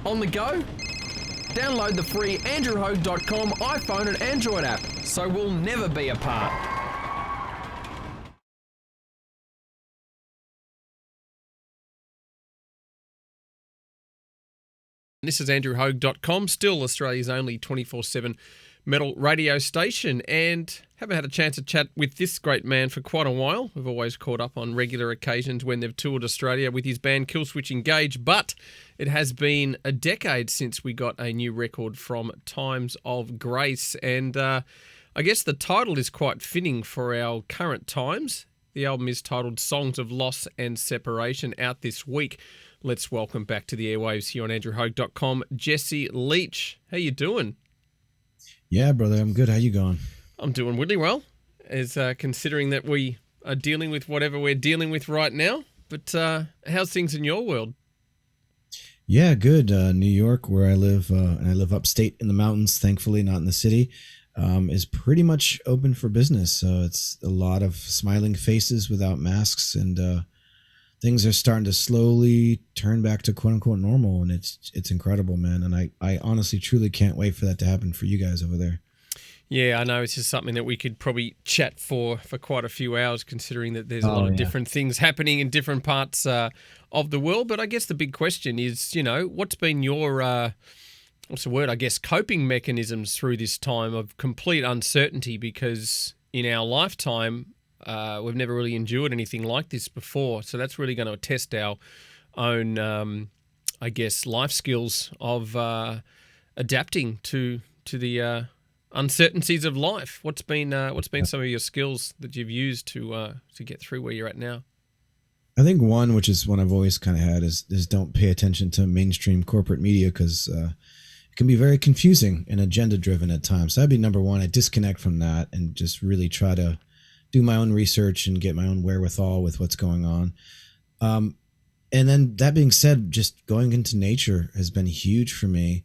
On the go? Download the free andrewhogue.com iPhone and Android app, so we'll never be apart. This is andrewhogue.com, still Australia's only 24/7 metal radio station, and haven't had a chance to chat with this great man for quite a while. We've always caught up on regular occasions when they've toured Australia with his band Killswitch Engage, but it has been a decade since we got a new record from Times of Grace, and I guess the title is quite fitting for our current times. The album is titled Songs of Loss and Separation, out this week. Let's welcome back to the airwaves here on andrewhogue.com, Jesse Leach. How you doing? Yeah, brother, I'm good. How you going? I'm doing really well, as considering that we are dealing with whatever we're dealing with right now. But how's things in your world? Yeah, good. New York, where I live, and I live upstate in the mountains, thankfully, not in the city, is pretty much open for business. It's a lot of smiling faces without masks, and things are starting to slowly turn back to quote unquote normal, and it's incredible, man. And I honestly truly can't wait for that to happen for you guys over there. Yeah, I know it's just something that we could probably chat for quite a few hours, considering that there's a lot of different things happening in different parts of the world. But I guess the big question is, what's been your coping mechanisms through this time of complete uncertainty? Because in our lifetime, we've never really endured anything like this before. So that's really going to test our own, life skills of adapting to the uncertainties of life. What's been some of your skills that you've used to get through where you're at now? I think one, which is one I've always kind of had, is don't pay attention to mainstream corporate media, because it can be very confusing and agenda driven at times. So that'd be number one. I disconnect from that and just really try to do my own research and get my own wherewithal with what's going on. And then that being said, just going into nature has been huge for me.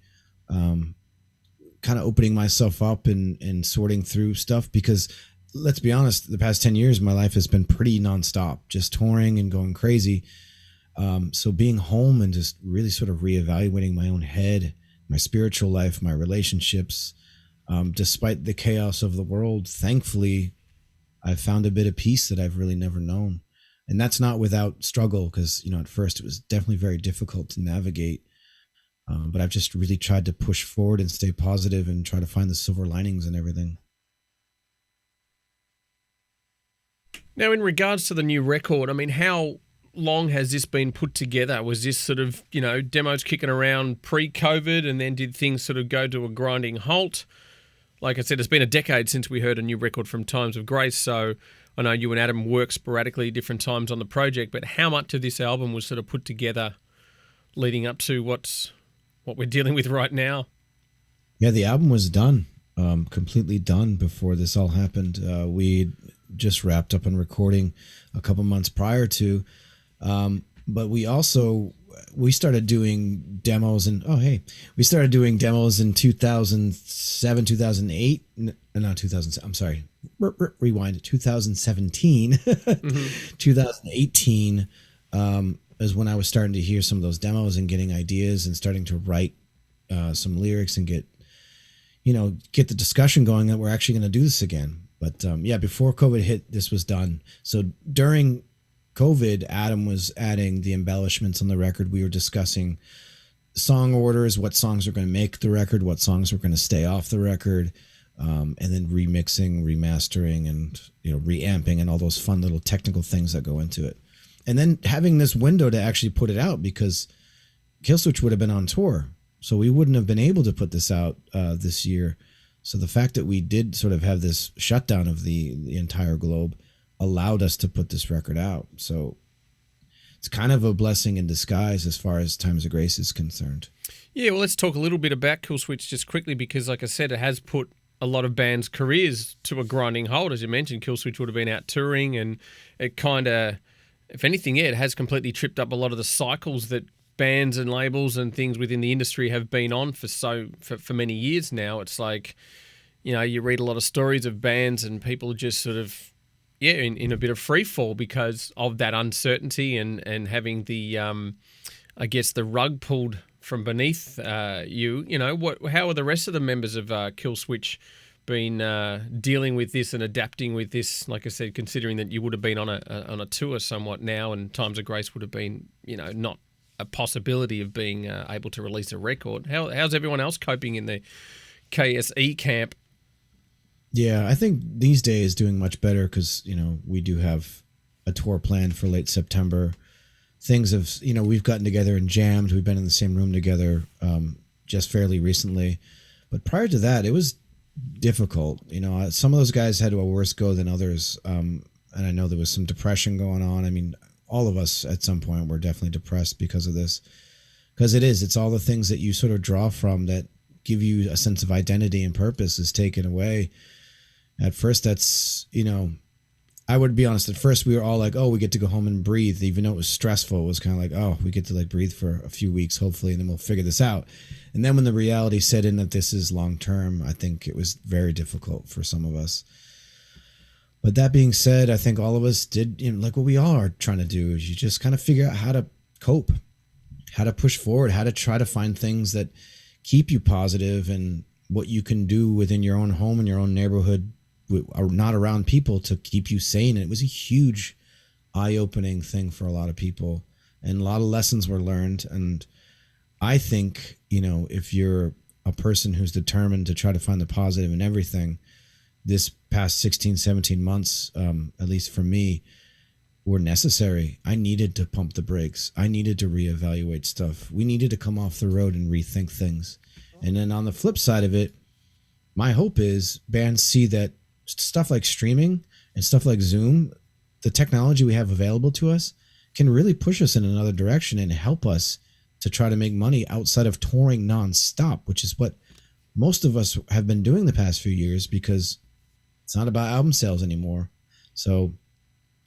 Kind of opening myself up and sorting through stuff, because let's be honest, the past 10 years, my life has been pretty nonstop, just touring and going crazy. So being home and just really sort of reevaluating my own head, my spiritual life, my relationships, despite the chaos of the world, thankfully, I've found a bit of peace that I've really never known. And that's not without struggle, because, at first it was definitely very difficult to navigate. But I've just really tried to push forward and stay positive and try to find the silver linings and everything. Now, in regards to the new record, I mean, how long has this been put together? Was this sort of, demos kicking around pre-COVID, and then did things sort of go to a grinding halt? Like I said, it's been a decade since we heard a new record from Times of Grace, so I know you and Adam work sporadically different times on the project, but how much of this album was sort of put together leading up to what we're dealing with right now? Yeah, the album was done, completely done before this all happened. We just wrapped up on recording a couple months prior to, but we started doing demos we started doing demos in 2007, 2008, not 2000, I'm sorry, rewind, 2017, 2018, is when I was starting to hear some of those demos and getting ideas and starting to write some lyrics and get the discussion going that we're actually going to do this again. But before COVID hit, this was done. So during COVID, Adam was adding the embellishments on the record. We were discussing song orders, what songs are going to make the record, what songs are going to stay off the record, and then remixing, remastering, and reamping, and all those fun little technical things that go into it. And then having this window to actually put it out, because Killswitch would have been on tour, so we wouldn't have been able to put this out this year. So the fact that we did sort of have this shutdown of the entire globe allowed us to put this record out. So it's kind of a blessing in disguise as far as Times of Grace is concerned. Yeah, well, let's talk a little bit about Killswitch just quickly, because like I said, it has put a lot of bands' careers to a grinding halt. As you mentioned, Killswitch would have been out touring, and it kind of, if anything, it has completely tripped up a lot of the cycles that bands and labels and things within the industry have been on for many years now. It's like, you read a lot of stories of bands and people just sort of, in a bit of free fall because of that uncertainty and having the, the rug pulled from beneath you. You know, how are the rest of the members of Killswitch been dealing with this and adapting with this? Like I said, considering that you would have been on a tour somewhat now, and Times of Grace would have been, you know, not a possibility of being able to release a record. How's everyone else coping in the KSE camp? Yeah, I think these days doing much better because, you know, we do have a tour planned for late September. Things have, you know, we've gotten together and jammed. We've been in the same room together just fairly recently. But prior to that, it was difficult. You know, some of those guys had a worse go than others. And I know there was some depression going on. I mean, all of us at some point were definitely depressed because of this. Because it's all the things that you sort of draw from that give you a sense of identity and purpose is taken away. At first, that's, you know, I would be honest, at first we were all like, oh, we get to go home and breathe. Even though it was stressful, it was kind of like, oh, we get to like breathe for a few weeks, hopefully, and then we'll figure this out. And then when the reality set in that this is long term, I think it was very difficult for some of us. But that being said, I think all of us did, you know, like what we all are trying to do is you just kind of figure out how to cope, how to push forward, how to try to find things that keep you positive and what you can do within your own home and your own neighborhood, not around people, to keep you sane. And it was a huge eye-opening thing for a lot of people, and a lot of lessons were learned. And I think, you know, if you're a person who's determined to try to find the positive in everything, this past 16, 17 months, at least for me, were necessary. I needed to pump the brakes. I needed to reevaluate stuff. We needed to come off the road and rethink things. And then on the flip side of it, my hope is bands see that stuff like streaming and stuff like Zoom, the technology we have available to us, can really push us in another direction and help us to try to make money outside of touring nonstop, which is what most of us have been doing the past few years, because it's not about album sales anymore. So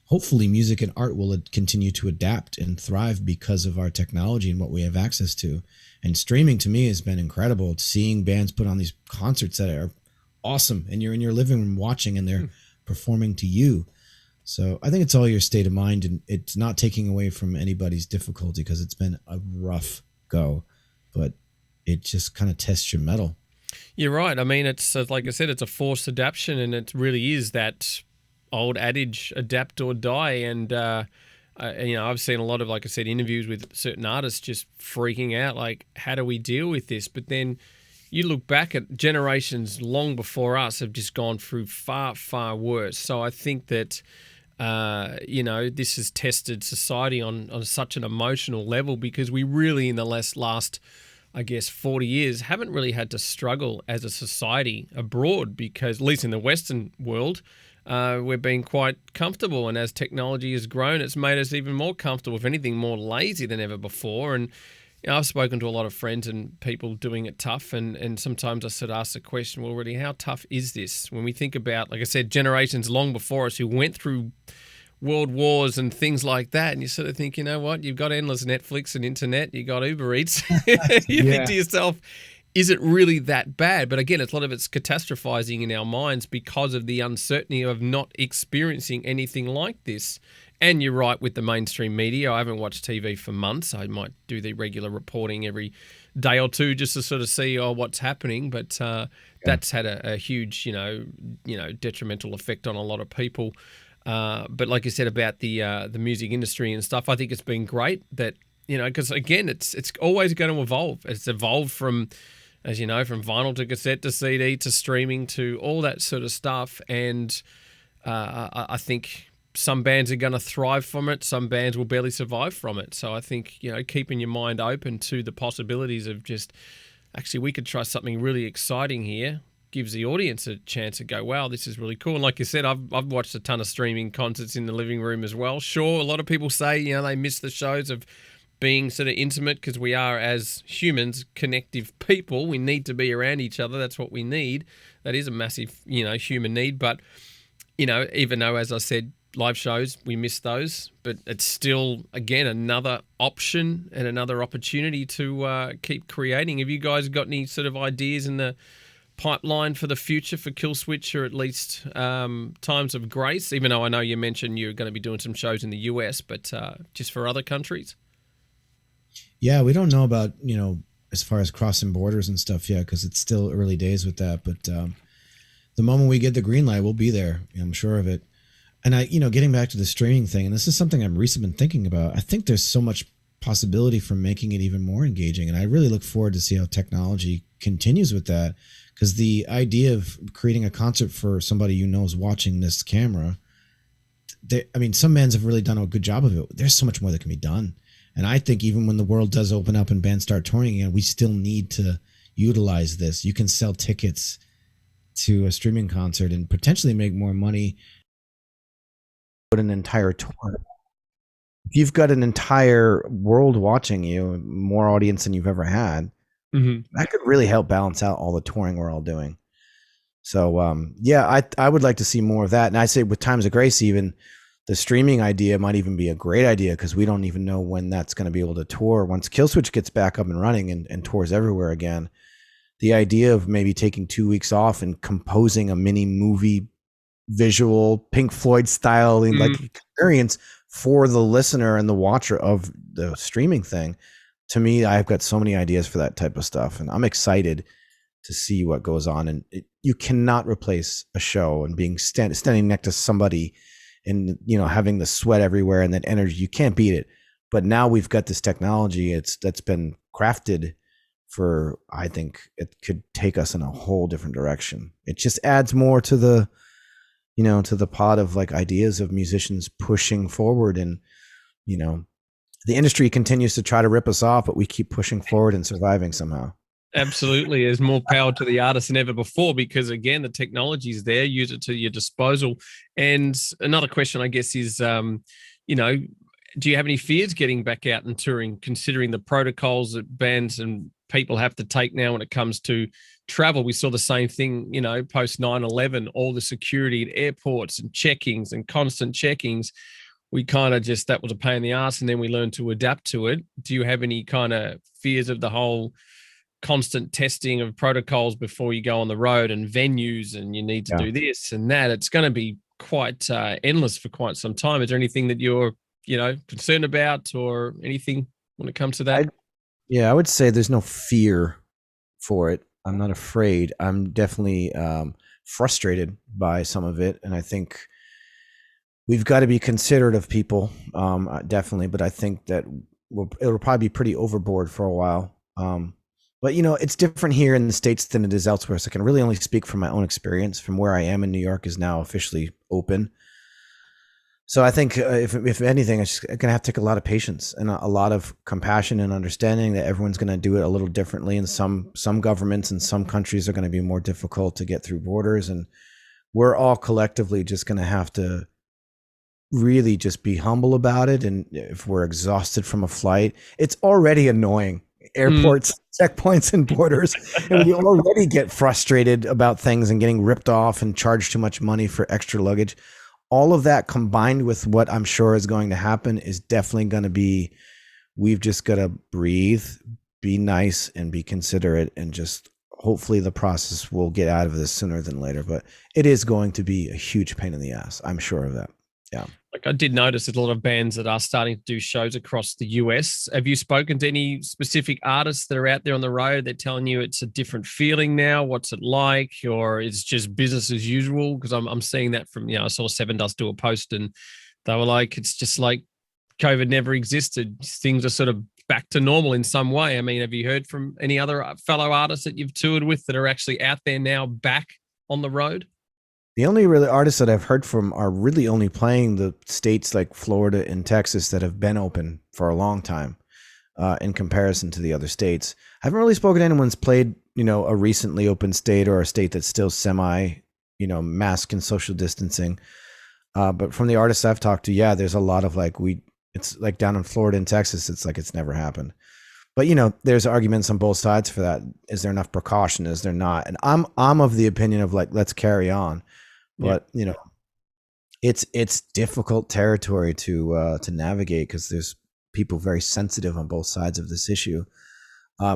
hopefully music and art will continue to adapt and thrive because of our technology and what we have access to. And streaming to me has been incredible. Seeing bands put on these concerts that are awesome, and you're in your living room watching and they're performing to you. So I think it's all your state of mind, and it's not taking away from anybody's difficulty, because it's been a rough go, but it just kind of tests your mettle. You're right. I mean, it's like I said, it's a forced adaptation, and it really is that old adage, adapt or die. And, you know, I've seen a lot of, like I said, interviews with certain artists just freaking out, like, how do we deal with this? But then you look back at generations long before us have just gone through far, far worse. So I think that, you know, this has tested society on such an emotional level, because we really, in the last, I guess, 40 years, haven't really had to struggle as a society abroad, because, at least in the Western world, we've been quite comfortable. And as technology has grown, it's made us even more comfortable, if anything, more lazy than ever before. And you know, I've spoken to a lot of friends and people doing it tough, and sometimes I sort of ask the question, well, really, how tough is this? When we think about, like I said, generations long before us who went through world wars and things like that, and you sort of think, you know what, you've got endless Netflix and internet, you got Uber Eats. You think to yourself, is it really that bad? But again, it's a lot of it's catastrophizing in our minds because of the uncertainty of not experiencing anything like this. And you're right with the mainstream media. I haven't watched TV for months. I might do the regular reporting every day or two just to sort of see what's happening. But that's had a huge, you know, detrimental effect on a lot of people. But like you said about the music industry and stuff, I think it's been great that, you know, because again, it's always going to evolve. It's evolved from, as you know, from vinyl to cassette to CD to streaming to all that sort of stuff. And I think some bands are going to thrive from it. Some bands will barely survive from it. So I think, you know, keeping your mind open to the possibilities of just, actually, we could try something really exciting here, gives the audience a chance to go, wow, this is really cool. And like you said, I've watched a ton of streaming concerts in the living room as well. Sure, a lot of people say, you know, they miss the shows of being sort of intimate, because we are, as humans, connective people. We need to be around each other. That's what we need. That is a massive, you know, human need. But, you know, even though, as I said, live shows, we miss those, but it's still, again, another option and another opportunity to keep creating. Have you guys got any sort of ideas in the pipeline for the future for Killswitch, or at least Times of Grace? Even though I know you mentioned you're going to be doing some shows in the US, but just for other countries? Yeah, we don't know about, as far as crossing borders and stuff yet, because it's still early days with that. But the moment we get the green light, we'll be there. I'm sure of it. And getting back to the streaming thing, and this is something I've recently been thinking about. I think there's so much possibility for making it even more engaging, and I really look forward to see how technology continues with that. Because the idea of creating a concert for somebody you know is watching this camera, some bands have really done a good job of it. There's so much more that can be done. And I think even when the world does open up and bands start touring again, we still need to utilize this. You can sell tickets to a streaming concert and potentially make more money. Put an entire tour. If you've got an entire world watching you, more audience than you've ever had, that could really help balance out all the touring we're all doing. So, I would like to see more of that. And I say with Times of Grace, even the streaming idea might even be a great idea, because we don't even know when that's going to be able to tour. Once Killswitch gets back up and running and tours everywhere again, the idea of maybe taking 2 weeks off and composing a mini movie visual Pink Floyd style like experience for the listener and the watcher of the streaming thing. To me, I've got so many ideas for that type of stuff, and I'm excited to see what goes on. And you cannot replace a show and being standing next to somebody and having the sweat everywhere and that energy. You can't beat it. But now we've got this technology that's been crafted for, I think it could take us in a whole different direction. It just adds more to the to the pot of like ideas of musicians pushing forward. And the industry continues to try to rip us off, but we keep pushing forward and surviving somehow. Absolutely. There's more power to the artist than ever before, because again, the technology is there, use it to your disposal. And another question, I guess, is, do you have any fears getting back out and touring, considering the protocols that bands and people have to take now when it comes to travel? We saw the same thing, post 9/11, all the security at airports and checkings and constant checkings. We kind of that was a pain in the ass, and then we learned to adapt to it. Do you have any kind of fears of the whole constant testing of protocols before you go on the road and venues, and you need to do this and that? It's going to be quite endless for quite some time. Is there anything that you're, concerned about, or anything when it comes to that? I would say there's no fear for it. I'm not afraid. I'm definitely frustrated by some of it. And I think we've got to be considerate of people, definitely. But I think that it'll probably be pretty overboard for a while. But, it's different here in the States than it is elsewhere. So I can really only speak from my own experience. From where I am in New York is now officially open. So I think if anything, it's going to have to take a lot of patience and a lot of compassion and understanding that everyone's going to do it a little differently. And some governments and some countries are going to be more difficult to get through borders. And we're all collectively just going to have to really just be humble about it. And if we're exhausted from a flight, it's already annoying. Airports, checkpoints, and borders. And we already get frustrated about things and getting ripped off and charged too much money for extra luggage. All of that combined with what I'm sure is going to happen is definitely going to be, we've just got to breathe, be nice, and be considerate, and just hopefully the process will get out of this sooner than later. But it is going to be a huge pain in the ass. I'm sure of that. Yeah. Like, I did notice there's a lot of bands that are starting to do shows across the US. Have you spoken to any specific artists that are out there on the road? They're telling you it's a different feeling now. What's it like? Or it's just business as usual? Because I'm seeing that from, I saw Seven Dust do a post, and they were like, it's just like COVID never existed. Things are sort of back to normal in some way. I mean, have you heard from any other fellow artists that you've toured with that are actually out there now back on the road? The only really artists that I've heard from are really only playing the states like Florida and Texas that have been open for a long time, in comparison to the other states. I haven't really spoken to anyone who's played, a recently open state or a state that's still semi, mask and social distancing. But from the artists I've talked to, there's a lot of it's like down in Florida and Texas, it's like it's never happened. But there's arguments on both sides for that. Is there enough precaution? Is there not? And I'm of the opinion of let's carry on. But it's difficult territory to navigate, because there's people very sensitive on both sides of this issue.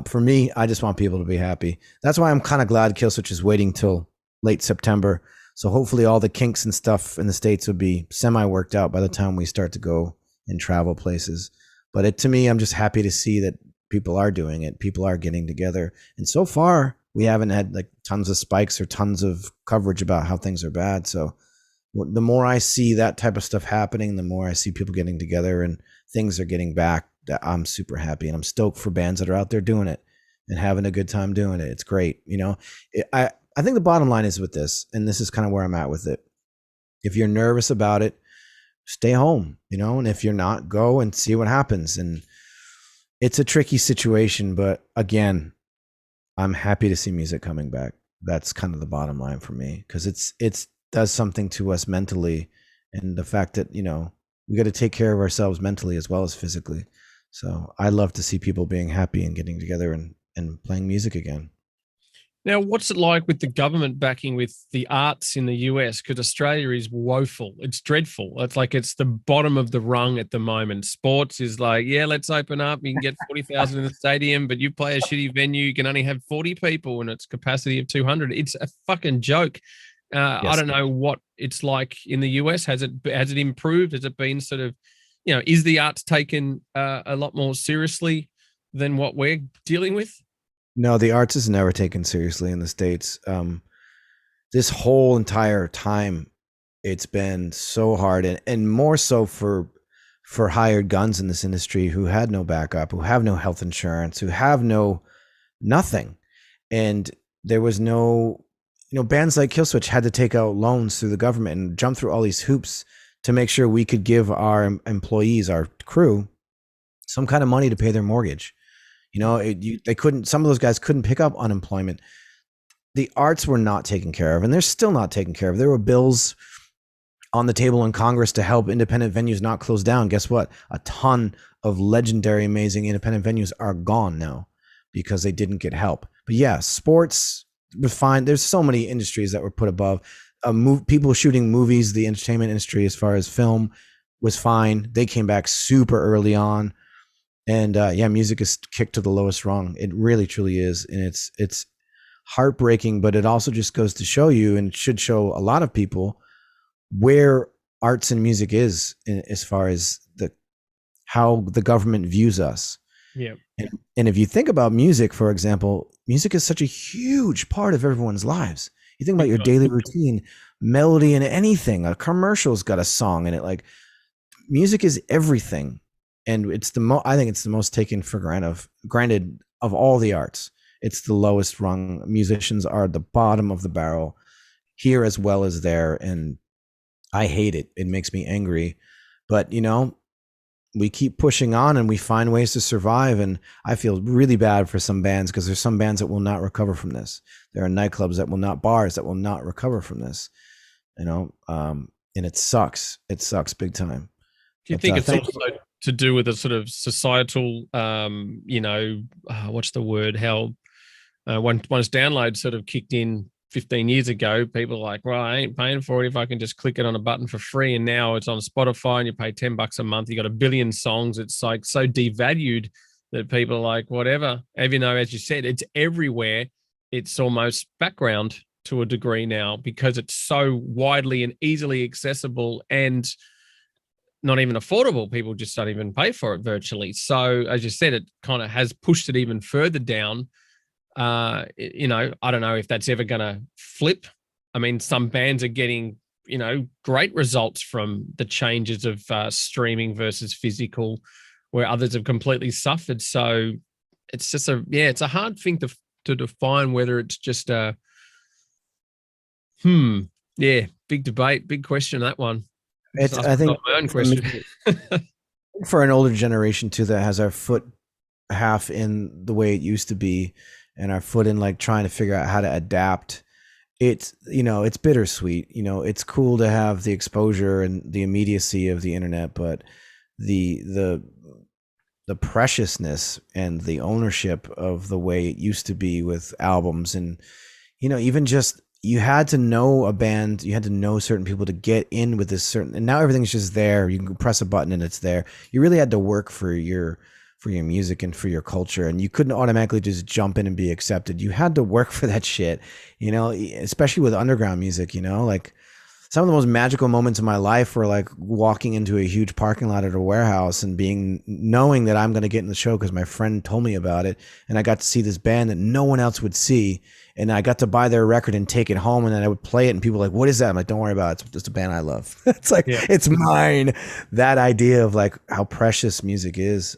For me, I just want people to be happy. That's why I'm kind of glad Killswitch is waiting till late September. So hopefully all the kinks and stuff in the States would be semi worked out by the time we start to go and travel places. But to me, I'm just happy to see that people are doing it. People are getting together. And so far, we haven't had like tons of spikes or tons of coverage about how things are bad. So the more I see that type of stuff happening, the more I see people getting together and things are getting back, that I'm super happy. And I'm stoked for bands that are out there doing it and having a good time doing it. It's great. You know, I think the bottom line is with this, and this is kind of where I'm at with it. If you're nervous about it, stay home, you know, and if you're not, go and see what happens. And it's a tricky situation, but again, I'm happy to see music coming back. That's kind of the bottom line for me, because it's does something to us mentally, and the fact that, you know, we got to take care of ourselves mentally as well as physically. So I love to see people being happy and getting together and playing music again. Now, what's it like with the government backing with the arts in the US? Because Australia is woeful. It's dreadful. It's like it's the bottom of the rung at the moment. Sports is like, yeah, let's open up. You can get 40,000 in the stadium, but you play a shitty venue, you can only have 40 people and its capacity of 200. It's a fucking joke. Yes. I don't know what it's like in the US. Has it improved? Has it been sort of, you know, is the arts taken a lot more seriously than what we're dealing with? No, the arts is never taken seriously in the States. This whole entire time, it's been so hard, and more so for hired guns in this industry who had no backup, who have no health insurance, who have nothing. And there was no, you know, bands like Killswitch had to take out loans through the government and jump through all these hoops to make sure we could give our employees, our crew, some kind of money to pay their mortgage. You know, they couldn't, some of those guys couldn't pick up unemployment. The arts were not taken care of, and they're still not taken care of. There were bills on the table in Congress to help independent venues not close down. Guess what? A ton of legendary, amazing independent venues are gone now because they didn't get help. But yeah, sports was fine. There's so many industries that were put above. People shooting movies, the entertainment industry, as far as film, was fine. They came back super early on. And yeah, music is kicked to the lowest rung. It really, truly is. And it's heartbreaking, but it also just goes to show you, and it should show a lot of people, where arts and music is as far as how the government views us. Yeah. And if you think about music, for example, music is such a huge part of everyone's lives. You think about your daily routine, melody in anything, a commercial's got a song in it. Like, music is everything. And it's I think it's the most taken for granted of all the arts. It's the lowest rung. Musicians are at the bottom of the barrel here as well as there. And I hate it. It makes me angry. But, you know, we keep pushing on and we find ways to survive. And I feel really bad for some bands, because there's some bands that will not recover from this. There are nightclubs bars that will not recover from this, you know, and it sucks. It sucks big time. Do you think it's also to do with a sort of societal, you know, what's the word? How once download sort of kicked in 15 years ago, people are like, well, I ain't paying for it if I can just click it on a button for free. And now it's on Spotify and you pay $10 a month. You got a billion songs. It's like so devalued that people are like, whatever. Even though, as you said, it's everywhere. It's almost background to a degree now, because it's so widely and easily accessible and not even affordable. People just don't even pay for it virtually. So as you said, it kind of has pushed it even further down. You know, I don't know if that's ever going to flip. I mean, some bands are getting, you know, great results from the changes of streaming versus physical, where others have completely suffered. So it's just it's a hard thing to define whether it's just big debate, big question, that one. I think my own question. For an older generation too, that has our foot half in the way it used to be, and our foot in like trying to figure out how to adapt. It's, you know, it's bittersweet. You know, it's cool to have the exposure and the immediacy of the internet, but the preciousness and the ownership of the way it used to be with albums, and, you know, even just, you had to know a band, you had to know certain people to get in with this certain, and now everything's just there. You can press a button and it's there. You really had to work for your music and for your culture, and you couldn't automatically just jump in and be accepted. You had to work for that shit, you know, especially with underground music, you know, like some of the most magical moments of my life were like walking into a huge parking lot at a warehouse and knowing that I'm going to get in the show because my friend told me about it, and I got to see this band that no one else would see, and I got to buy their record and take it home, and then I would play it, and people were like, "What is that?" I'm like, "Don't worry about it. It's just a band I love." It's like, It's mine. That idea of like how precious music is.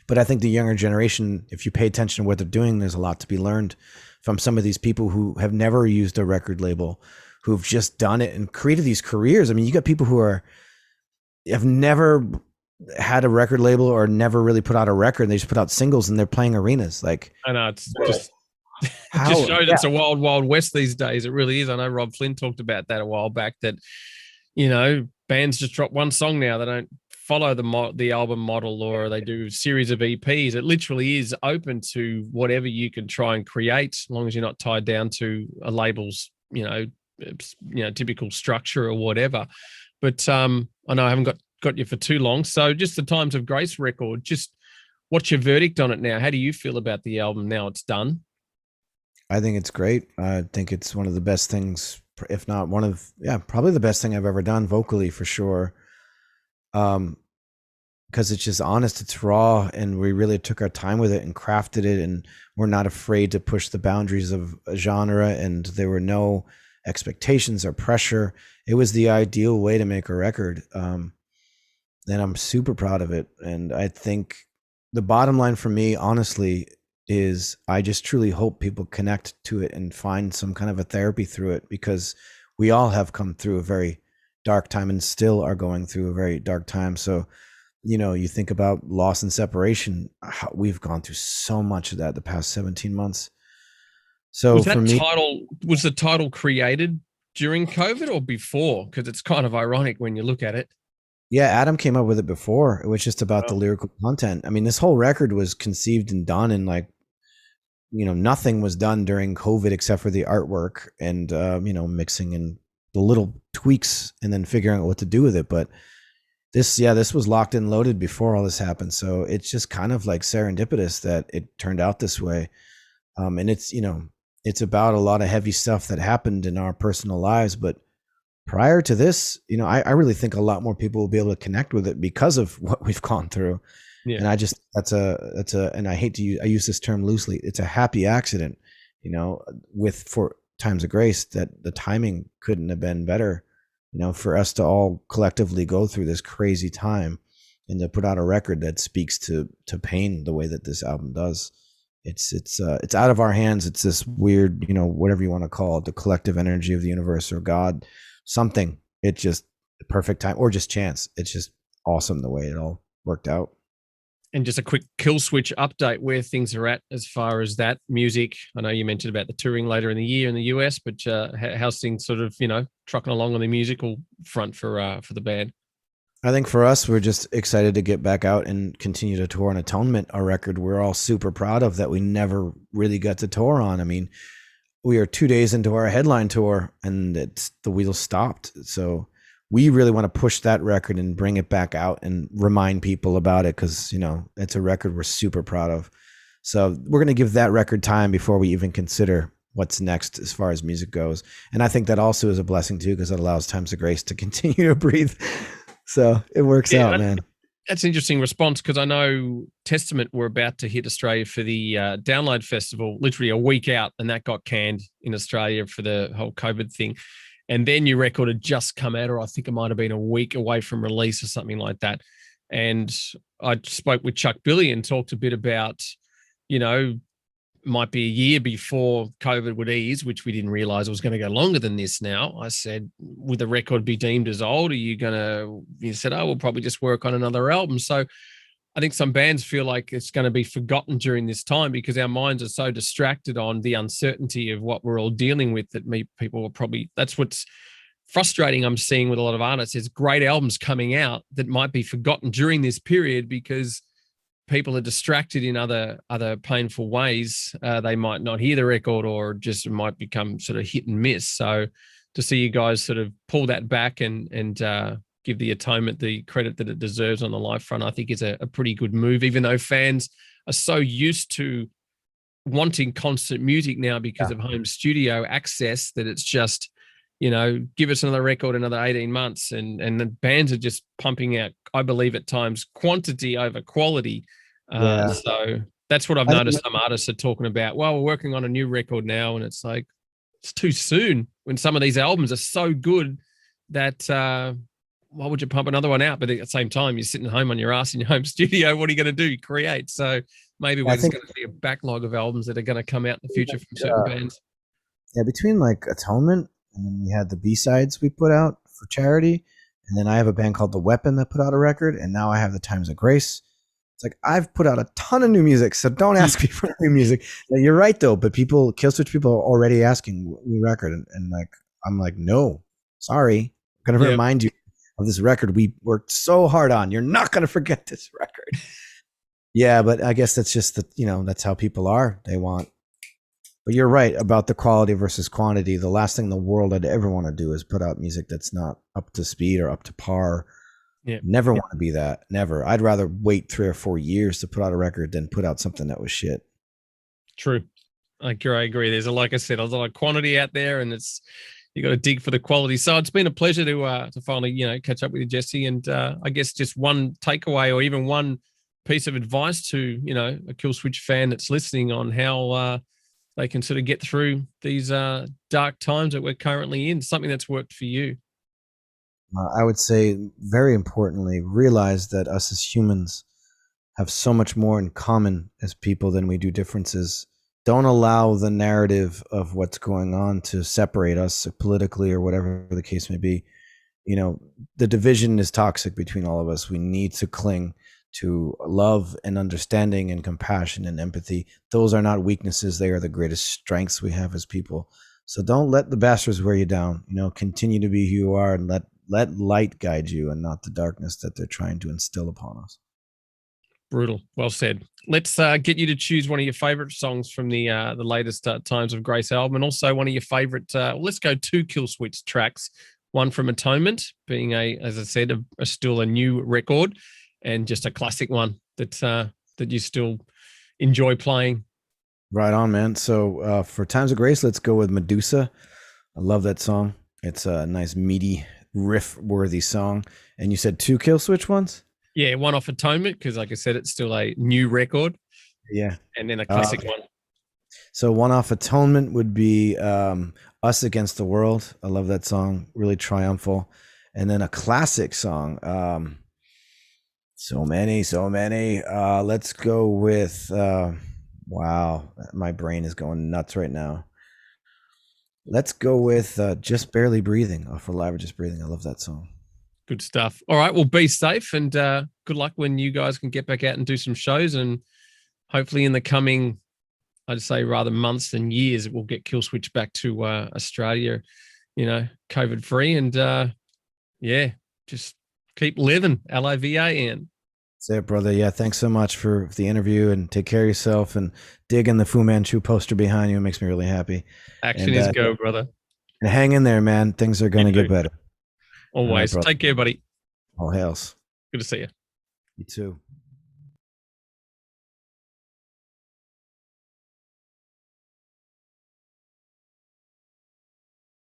But I think the younger generation, if you pay attention to what they're doing, there's a lot to be learned from some of these people who have never used a record label, who've just done it and created these careers. I mean, you got people who have never had a record label or never really put out a record, and they just put out singles and they're playing arenas. Like, I know, it's just it just shows it's a wild, wild west these days. It really is. I know Rob Flynn talked about that a while back, that, you know, bands just drop one song now. They don't follow the album model, or they do a series of EPs. It literally is open to whatever you can try and create, as long as you're not tied down to a label's, typical structure or whatever. But I know I haven't got you for too long. So just the Times of Grace record, just what's your verdict on it now? How do you feel about the album now it's done? I think it's great. I think it's one of the best things, if not probably the best thing I've ever done vocally, for sure. Because it's just honest, it's raw, and we really took our time with it and crafted it, and we're not afraid to push the boundaries of a genre, and there were no expectations or pressure. It was the ideal way to make a record. And I'm super proud of it. And I think the bottom line for me, honestly, is I just truly hope people connect to it and find some kind of a therapy through it, because we all have come through a very dark time and still are going through a very dark time. So, you think about loss and separation, we've gone through so much of that the past 17 months. So was the title created during COVID or before? Because it's kind of ironic when you look at it. Yeah, Adam came up with it before. It was just about the lyrical content. I mean, this whole record was conceived and done in nothing was done during COVID except for the artwork and, mixing and the little tweaks and then figuring out what to do with it. But this was locked and loaded before all this happened. So it's just kind of like serendipitous that it turned out this way. And it's about a lot of heavy stuff that happened in our personal lives. But prior to this, I really think a lot more people will be able to connect with it because of what we've gone through. Yeah. And and I use this term loosely. It's a happy accident, for Times of Grace, that the timing couldn't have been better, for us to all collectively go through this crazy time and to put out a record that speaks to pain the way that this album does. It's out of our hands. It's this weird, whatever you want to call it, the collective energy of the universe or God, something. It's just the perfect time, or just chance. It's just awesome the way it all worked out. And just a quick Killswitch update where things are at as far as that music. I know you mentioned about the touring later in the year in the US, but how's things sort of, trucking along on the musical front for the band? I think for us, we're just excited to get back out and continue to tour on Atonement, a record we're all super proud of that we never really got to tour on. I mean, we are 2 days into our headline tour and the wheels stopped. So we really want to push that record and bring it back out and remind people about it, because, it's a record we're super proud of. So we're going to give that record time before we even consider what's next as far as music goes. And I think that also is a blessing too, because it allows Times of Grace to continue to breathe. So it works out, man. That's an interesting response, because I know Testament were about to hit Australia for the Download Festival, literally a week out, and that got canned in Australia for the whole COVID thing. And then your record had just come out, or I think it might have been a week away from release or something like that. And I spoke with Chuck Billy and talked a bit about, might be a year before COVID would ease, which we didn't realize it was going to go longer than this now. I said, would the record be deemed as old? He said, we'll probably just work on another album. So I think some bands feel like it's going to be forgotten during this time, because our minds are so distracted on the uncertainty of what we're all dealing with that people will probably, that's what's frustrating I'm seeing with a lot of artists, is great albums coming out that might be forgotten during this period because people are distracted in other painful ways. They might not hear the record, or just might become sort of hit and miss. So to see you guys sort of pull that back and give the Atonement the credit that it deserves on the live front, I think is a pretty good move, even though fans are so used to wanting constant music now because of home studio access that it's just, give us another record, another 18 months. And the bands are just pumping out, I believe at times, quantity over quality. Yeah. So that's what I've noticed some artists are talking about. Well, we're working on a new record now, and it's like, it's too soon when some of these albums are so good that why would you pump another one out? But at the same time, you're sitting home on your ass in your home studio. What are you going to do? Create. So maybe there's going to be a backlog of albums that are going to come out in the future from certain bands. Yeah, between like Atonement and then we had the B-sides we put out for charity. And then I have a band called The Weapon that put out a record. And now I have the Times of Grace. It's like I've put out a ton of new music, so don't ask me for new music. Now, you're right though, but Killswitch people are already asking new record, and like I'm like, no, sorry, I'm gonna remind you of this record we worked so hard on. You're not gonna forget this record. Yeah, but I guess that's just that's how people are. They want. But you're right about the quality versus quantity. The last thing in the world I'd ever want to do is put out music that's not up to speed or up to par. Yeah. Never want to be that. Never. I'd rather wait 3 or 4 years to put out a record than put out something that was shit. True. I agree. There's like I said, there's a lot of quantity out there, and you got to dig for the quality. So it's been a pleasure to finally catch up with you, Jesse. And I guess just one takeaway or even one piece of advice to a Killswitch fan that's listening on how they can sort of get through these dark times that we're currently in. Something that's worked for you. I would say, very importantly, realize that us as humans have so much more in common as people than we do differences. Don't allow the narrative of what's going on to separate us politically or whatever the case may be. The division is toxic between all of us. We need to cling to love and understanding and compassion and empathy. Those are not weaknesses. They are the greatest strengths we have as people. So don't let the bastards wear you down. Continue to be who you are, and let light guide you and not the darkness that they're trying to instill upon us. Brutal. Well said. Let's get you to choose one of your favorite songs from the latest Times of Grace album, and also one of your favorite, let's go 2 Killswitch tracks. One from Atonement, being as I said, still a new record, and just a classic one that you still enjoy playing. Right on, man. So for Times of Grace, let's go with Medusa. I love that song. It's a nice, meaty, riff-worthy song. And you said 2 Killswitch ones? Yeah, one off Atonement, because like I said, it's still a new record. Yeah. And then a classic one. So one off Atonement would be Us Against the World. I love that song. Really triumphal. And then a classic song. So many. Let's go with... wow, my brain is going nuts right now. Let's go with Just Barely Breathing off of Live or Just Breathing. I love that song. Good stuff. All right, well, be safe, and good luck when you guys can get back out and do some shows, and hopefully in the coming, I'd say rather months than years, we'll get Killswitch back to Australia, COVID free, and just keep living. LIVAN. That's it, brother. Yeah, thanks so much for the interview, and take care of yourself, and dig in the Fu Manchu poster behind you. It makes me really happy. Action is go, brother. And hang in there, man. Things are going to get better. Always. Right, take care, buddy. All hails. Good to see you. You too.